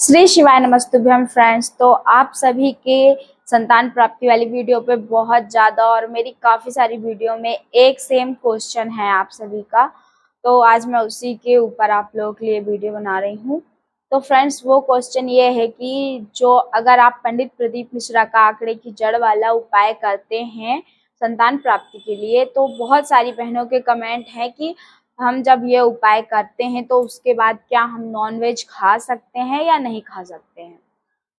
श्री शिवाय नमस्तुभ्यम फ्रेंड्स। तो आप सभी के संतान प्राप्ति वाली वीडियो पे बहुत ज़्यादा और मेरी काफ़ी सारी वीडियो में एक सेम क्वेश्चन है आप सभी का। तो आज मैं उसी के ऊपर आप लोगों के लिए वीडियो बना रही हूँ। तो फ्रेंड्स वो क्वेश्चन ये है कि जो अगर आप पंडित प्रदीप मिश्रा का आंकड़े की जड़ वाला उपाय करते हैं संतान प्राप्ति के लिए, तो बहुत सारी बहनों के कमेंट हैं कि हम जब ये उपाय करते हैं तो उसके बाद क्या हम नॉनवेज खा सकते हैं या नहीं खा सकते हैं।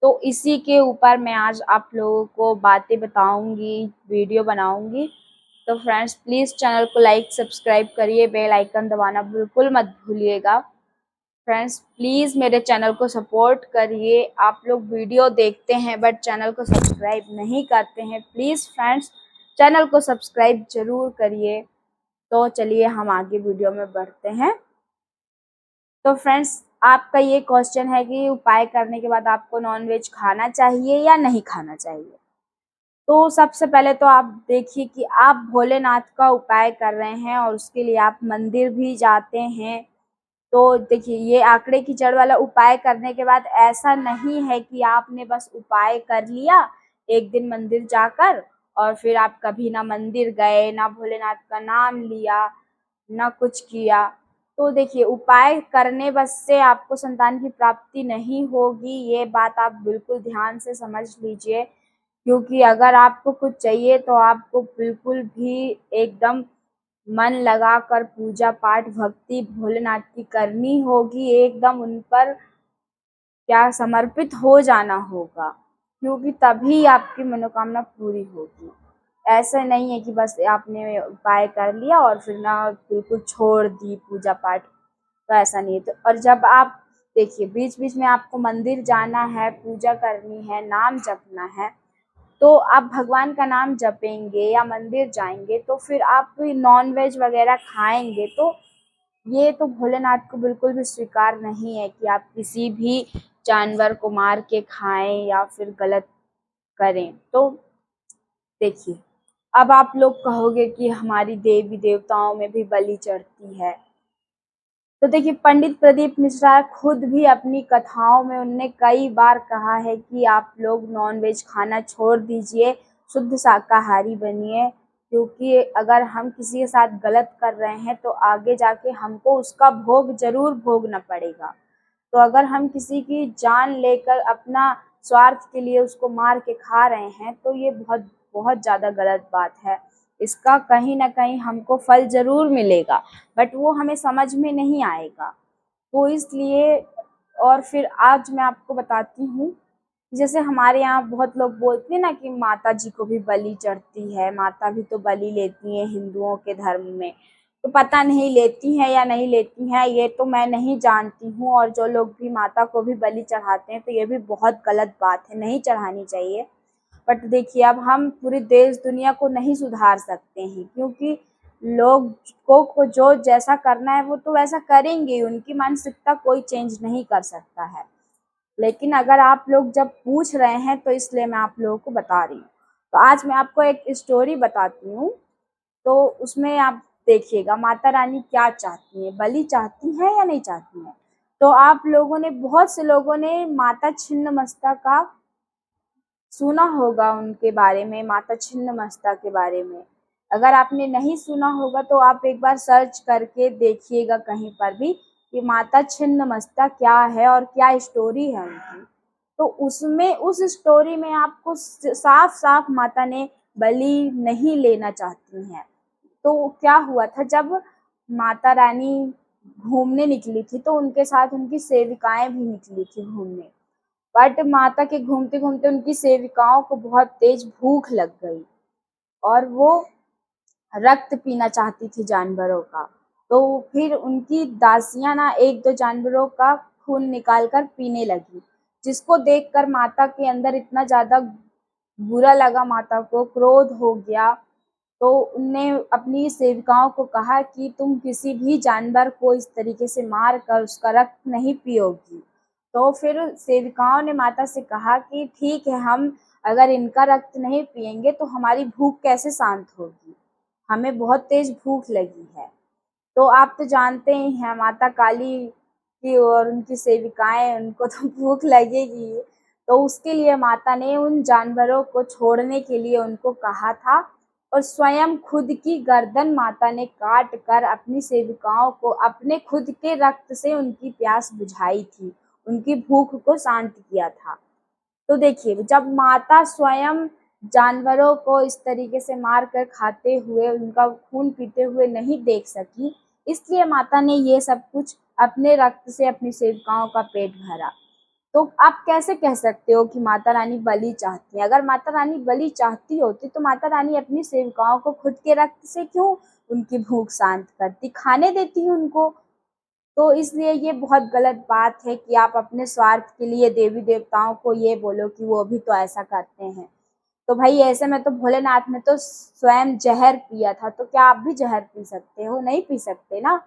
तो इसी के ऊपर मैं आज आप लोगों को बातें बताऊंगी, वीडियो बनाऊंगी। तो फ्रेंड्स प्लीज़ चैनल को लाइक सब्सक्राइब करिए, बेल आइकन दबाना बिल्कुल मत भूलिएगा। फ्रेंड्स प्लीज़ मेरे चैनल को सपोर्ट करिए। आप लोग वीडियो देखते हैं बट चैनल को सब्सक्राइब नहीं करते हैं। प्लीज़ फ्रेंड्स चैनल को सब्सक्राइब ज़रूर करिए। तो चलिए हम आगे वीडियो में बढ़ते हैं। तो फ्रेंड्स आपका ये क्वेश्चन है कि उपाय करने के बाद आपको नॉनवेज खाना चाहिए या नहीं खाना चाहिए। तो सबसे पहले तो आप देखिए कि आप भोलेनाथ का उपाय कर रहे हैं और उसके लिए आप मंदिर भी जाते हैं। तो देखिए ये आंकड़े की जड़ वाला उपाय करने के बाद ऐसा नहीं है कि आपने बस उपाय कर लिया एक दिन मंदिर जाकर और फिर आप कभी ना मंदिर गए, ना भोलेनाथ का नाम लिया, ना कुछ किया। तो देखिए उपाय करने बस से आपको संतान की प्राप्ति नहीं होगी, ये बात आप बिल्कुल ध्यान से समझ लीजिए। क्योंकि अगर आपको कुछ चाहिए तो आपको बिल्कुल भी एकदम मन लगाकर पूजा पाठ भक्ति भोलेनाथ की करनी होगी, एकदम उन पर क्या समर्पित हो जाना होगा, क्योंकि तभी आपकी मनोकामना पूरी होगी। ऐसा नहीं है कि बस आपने उपाय कर लिया और फिर ना बिल्कुल छोड़ दी पूजा पाठ, तो ऐसा नहीं है। तो और जब आप देखिए बीच बीच में आपको मंदिर जाना है, पूजा करनी है, नाम जपना है, तो आप भगवान का नाम जपेंगे या मंदिर जाएंगे तो फिर आप नॉन वेज वगैरह खाएंगे तो ये तो भोलेनाथ को बिल्कुल भी स्वीकार नहीं है कि आप किसी भी जानवर को मार के खाएं या फिर गलत करें। तो देखिए अब आप लोग कहोगे कि हमारी देवी देवताओं में भी बलि चढ़ती है। तो देखिए पंडित प्रदीप मिश्रा खुद भी अपनी कथाओं में उनने कई बार कहा है कि आप लोग नॉनवेज खाना छोड़ दीजिए, शुद्ध शाकाहारी बनिए, क्योंकि अगर हम किसी के साथ गलत कर रहे हैं तो आगे जाके हमको उसका भोग जरूर भोगना पड़ेगा। तो अगर हम किसी की जान लेकर अपना स्वार्थ के लिए उसको मार के खा रहे हैं तो ये बहुत बहुत ज़्यादा गलत बात है। इसका कहीं ना कहीं हमको फल ज़रूर मिलेगा बट वो हमें समझ में नहीं आएगा। तो इसलिए और फिर आज मैं आपको बताती हूँ, जैसे हमारे यहाँ बहुत लोग बोलते हैं ना कि माता जी को भी बलि चढ़ती है, माता भी तो बलि लेती हैं हिंदुओं के धर्म में। तो पता नहीं लेती हैं या नहीं लेती हैं, ये तो मैं नहीं जानती हूँ। और जो लोग भी माता को भी बलि चढ़ाते हैं तो ये भी बहुत गलत बात है, नहीं चढ़ानी चाहिए। बट देखिए अब हम पूरी देश दुनिया को नहीं सुधार सकते हैं, क्योंकि लोग को जो जैसा करना है वो तो वैसा करेंगे, उनकी मानसिकता कोई चेंज नहीं कर सकता है। लेकिन अगर आप लोग जब पूछ रहे हैं तो इसलिए मैं आप लोगों को बता रही हूँ। तो आज मैं आपको एक स्टोरी बताती हूँ, तो उसमें आप देखिएगा माता रानी क्या चाहती हैं, बलि चाहती हैं या नहीं चाहती हैं। तो आप लोगों ने, बहुत से लोगों ने माता छिन्नमस्ता का सुना होगा, उनके बारे में, माता छिन्नमस्ता के बारे में। अगर आपने नहीं सुना होगा तो आप एक बार सर्च करके देखिएगा कहीं पर भी कि माता छिन्नमस्ता क्या है और क्या स्टोरी है उनकी। तो उसमें, उस स्टोरी में आपको साफ साफ माता ने बलि नहीं लेना चाहती हैं। तो क्या हुआ था, जब माता रानी घूमने निकली थी तो उनके साथ उनकी सेविकाएं भी निकली थी घूमने। बट माता के घूमते घूमते उनकी सेविकाओं को बहुत तेज भूख लग गई और वो रक्त पीना चाहती थी जानवरों का। तो फिर उनकी दासियां ना एक दो जानवरों का खून निकाल कर पीने लगी, जिसको देखकर माता के अंदर इतना ज़्यादा बुरा लगा, माता को क्रोध हो गया। तो उनने अपनी सेविकाओं को कहा कि तुम किसी भी जानवर को इस तरीके से मार कर उसका रक्त नहीं पियोगी। तो फिर सेविकाओं ने माता से कहा कि ठीक है, हम अगर इनका रक्त नहीं पिएंगे तो हमारी भूख कैसे शांत होगी, हमें बहुत तेज भूख लगी है। तो आप तो जानते ही हैं माता काली कि और उनकी सेविकाएं, उनको तो भूख लगेगी। तो उसके लिए माता ने उन जानवरों को छोड़ने के लिए उनको कहा था और स्वयं खुद की गर्दन माता ने काट कर अपनी सेविकाओं को अपने खुद के रक्त से उनकी प्यास बुझाई थी, उनकी भूख को शांत किया था। तो देखिए, जब माता स्वयं जानवरों को इस तरीके से मार कर खाते हुए, उनका खून पीते हुए नहीं देख सकी, इसलिए माता ने ये सब कुछ अपने रक्त से अपनी सेविकाओं का पेट भरा। तो आप कैसे कह सकते हो कि माता रानी बलि चाहती है? अगर माता रानी बलि चाहती होती तो माता रानी अपनी सेविकाओं को खुद के रक्त से क्यों उनकी भूख शांत करती, खाने देती उनको। तो इसलिए ये बहुत गलत बात है कि आप अपने स्वार्थ के लिए देवी देवताओं को ये बोलो कि वो भी तो ऐसा करते हैं। तो भाई ऐसे में तो भोलेनाथ ने तो स्वयं जहर पिया था, तो क्या आप भी जहर पी सकते हो? नहीं पी सकते ना।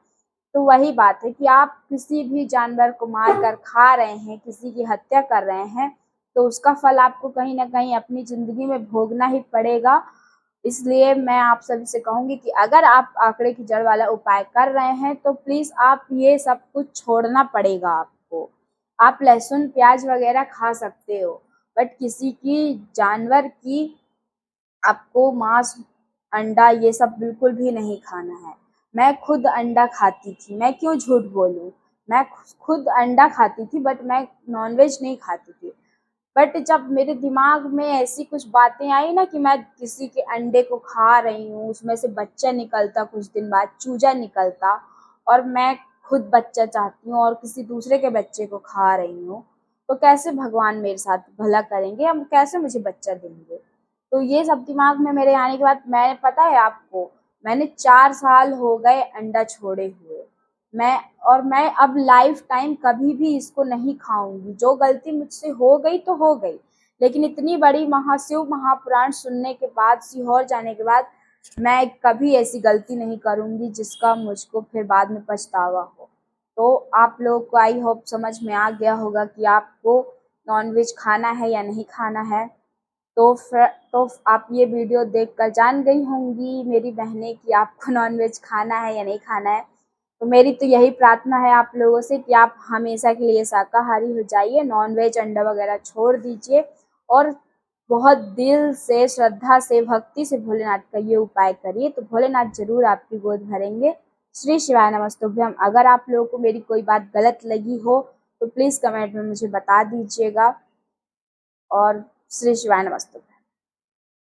तो वही बात है कि आप किसी भी जानवर को मार कर खा रहे हैं, किसी की हत्या कर रहे हैं, तो उसका फल आपको कहीं ना कहीं अपनी ज़िंदगी में भोगना ही पड़ेगा। इसलिए मैं आप सभी से कहूँगी कि अगर आप आंकड़े की जड़ वाला उपाय कर रहे हैं तो प्लीज़ आप ये सब कुछ छोड़ना पड़ेगा आपको। आप लहसुन प्याज वगैरह खा सकते हो, बट किसी की जानवर की आपको मांस, अंडा ये सब बिल्कुल भी नहीं खाना है। मैं खुद अंडा खाती थी, मैं क्यों झूठ बोलूँ। मैं खुद अंडा खाती थी बट मैं नॉनवेज नहीं खाती थी। बट जब मेरे दिमाग में ऐसी कुछ बातें आई ना कि मैं किसी के अंडे को खा रही हूँ, उसमें से बच्चा निकलता, कुछ दिन बाद चूजा निकलता, और मैं खुद बच्चा चाहती हूँ और किसी दूसरे के बच्चे को खा रही हूँ, तो कैसे भगवान मेरे साथ भला करेंगे, हम कैसे मुझे बच्चा देंगे। तो ये सब दिमाग में मेरे आने के बाद मैं, पता है आपको, मैंने 4 साल हो गए अंडा छोड़े हुए। मैं अब लाइफ टाइम कभी भी इसको नहीं खाऊंगी। जो गलती मुझसे हो गई तो हो गई, लेकिन इतनी बड़ी महाशिव महापुराण सुनने के बाद, सीहोर जाने के बाद, मैं कभी ऐसी गलती नहीं करूंगी जिसका मुझको फिर बाद में पछतावा हो। तो आप लोगों को आई होप समझ में आ गया होगा कि आपको नॉनवेज खाना है या नहीं खाना है। तो आप ये वीडियो देखकर जान गई होंगी मेरी बहनें कि आपको नॉनवेज खाना है या नहीं खाना है। तो मेरी तो यही प्रार्थना है आप लोगों से कि आप हमेशा के लिए शाकाहारी हो जाइए, नॉनवेज अंडा वगैरह छोड़ दीजिए और बहुत दिल से, श्रद्धा से, भक्ति से भोलेनाथ का ये उपाय करिए, तो भोलेनाथ ज़रूर आपकी गोद भरेंगे। श्री शिवाय नमस्तुभ्यम। अगर आप लोगों को मेरी कोई बात गलत लगी हो तो प्लीज़ कमेंट में मुझे बता दीजिएगा। और श्री शिवाय नमस्तुभ्यम।